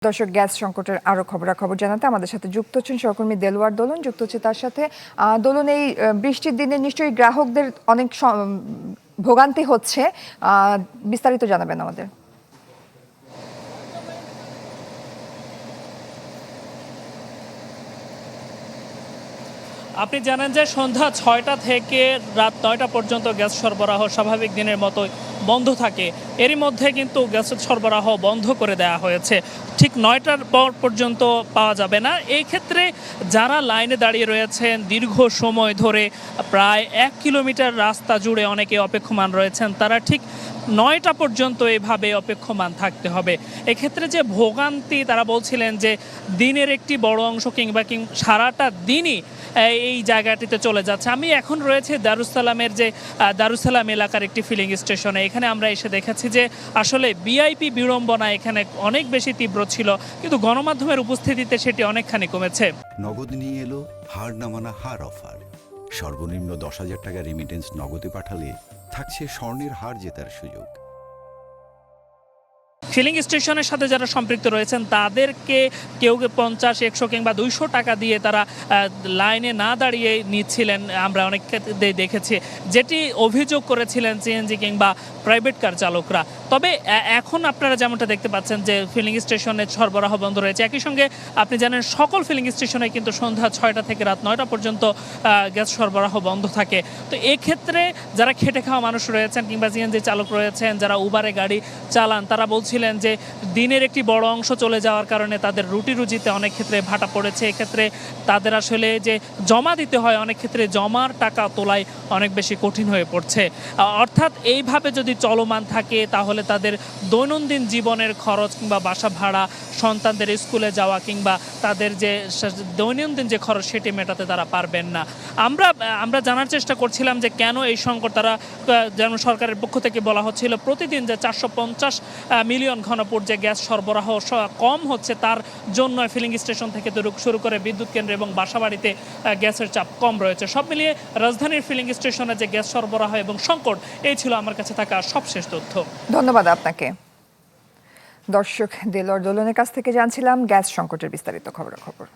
দর্শক, গ্যাস সংকটের আরো খবরাখবর জানাতে আমাদের সাথে যুক্ত হচ্ছেন সহকর্মী দেলোয়ার দোলন। যুক্ত হচ্ছে তার সাথে দোলন, এই বৃষ্টির দিনে নিশ্চয়ই গ্রাহকদের অনেক ভোগান্তি হচ্ছে, বিস্তারিত জানাবেন আমাদের। আপনি জানেন যে সন্ধ্যা ৬টা থেকে রাত ৯টা পর্যন্ত গ্যাস সরবরাহ স্বাভাবিক দিনের মতোই বন্ধ থাকে। এরই মধ্যে কিন্তু গ্যাসের সরবরাহ বন্ধ করে দেওয়া হয়েছে, ঠিক ৯টার পর পর্যন্ত পাওয়া যাবে না। এই ক্ষেত্রে যারা লাইনে দাঁড়িয়ে রয়েছেন দীর্ঘ সময় ধরে, প্রায় ১ কিলোমিটার রাস্তা জুড়ে অনেকে অপেক্ষমান রয়েছেন, তারা ঠিক ৯টা পর্যন্ত এভাবে অপেক্ষমান থাকতে হবে। এক্ষেত্রে যে ভোগান্তি, তারা বলছিলেন যে দিনের একটি বড় অংশ কিংবা সারাটা দিনই এই জায়গাটিতে চলে যাচ্ছে। আমি এখন রয়েছে দারুসালাম এলাকার একটি ফিলিং স্টেশনে। এখানে আমরা এসে দেখেছি যে আসলে ভিআইপি বিড়ম্বনা এখানে অনেক বেশি তীব্র ছিল, কিন্তু গণমাধ্যমের উপস্থিতিতে সেটি অনেকখানি কমেছে। নগদ নিয়ে এলো হার না মানা হার অফার। সর্বনিম্ন 10,000 টাকা রেমিটেন্স নগদে পাঠালে থাকছে স্বর্ণের হার জেতার সুযোগ। ফিলিং স্টেশনের সাথে যারা সম্পৃক্ত রয়েছেন তাদেরকে কেউ 50, 100 কিংবা 200 টাকা দিয়ে তারা লাইনে না দাঁড়িয়ে নিচ্ছিলেন, আমরা অনেক ক্ষেত্রে দেখেছি, যেটি অভিযোগ করেছিলেন সিএনজি কিংবা প্রাইভেট কার চালকরা। তবে এখন আপনারা যেমনটা দেখতে পাচ্ছেন যে ফিলিং স্টেশনের সরবরাহ বন্ধ রয়েছে। একই সঙ্গে আপনি জানেন সকল ফিলিং স্টেশনে কিন্তু সন্ধ্যা 6টা থেকে রাত 9টা পর্যন্ত গ্যাস সরবরাহ বন্ধ থাকে। তো এক্ষেত্রে যারা খেটে খাওয়া মানুষ রয়েছেন কিংবা সিএনজি চালক রয়েছেন, যারা উবারে গাড়ি চালান, তারা বলছিলেন যে দিনের একটি বড় অংশ চলে যাওয়ার কারণে তাদের রুটি রুজিতে অনেক ক্ষেত্রে ভাটা পড়েছে। এক্ষেত্রে তাদের আসলে যে জমা দিতে হয়, অনেক ক্ষেত্রে জমার টাকা তোলাই অনেক বেশি কঠিন হয়ে পড়ছে। অর্থাৎ এইভাবে যদি চলমান থাকে তাহলে তাদের দৈনন্দিন জীবনের খরচ কিংবা বাসা ভাড়া, সন্তানদের স্কুলে যাওয়া কিংবা তাদের যে দৈনন্দিন যে খরচ সেটি মেটাতে তারা পারবেন না। আমরা জানার চেষ্টা করছিলাম যে কেন এই সংকট, তারা যেমন সরকারের পক্ষ থেকে বলা হচ্ছিল প্রতিদিন যে 450 মিলিয়ন ঘনফুট যে গ্যাস সরবরাহ কম হচ্ছে, তার জন্য ফিলিং স্টেশন থেকে শুরু করে বিদ্যুৎ কেন্দ্র এবং বাসাবাড়িতে গ্যাসের চাপ কম রয়েছে। সব মিলিয়ে রাজধানীর ফিলিং স্টেশনে যে গ্যাস সরবরাহ এবং সংকট, এই ছিল আমার কাছে থাকা সবশেষ তথ্য। ধন্যবাদ আপনাকে। দর্শক, দেলোয়ার দোলনের কাছ থেকে জানছিলাম গ্যাস সংকটের বিস্তারিত খবরাখবর।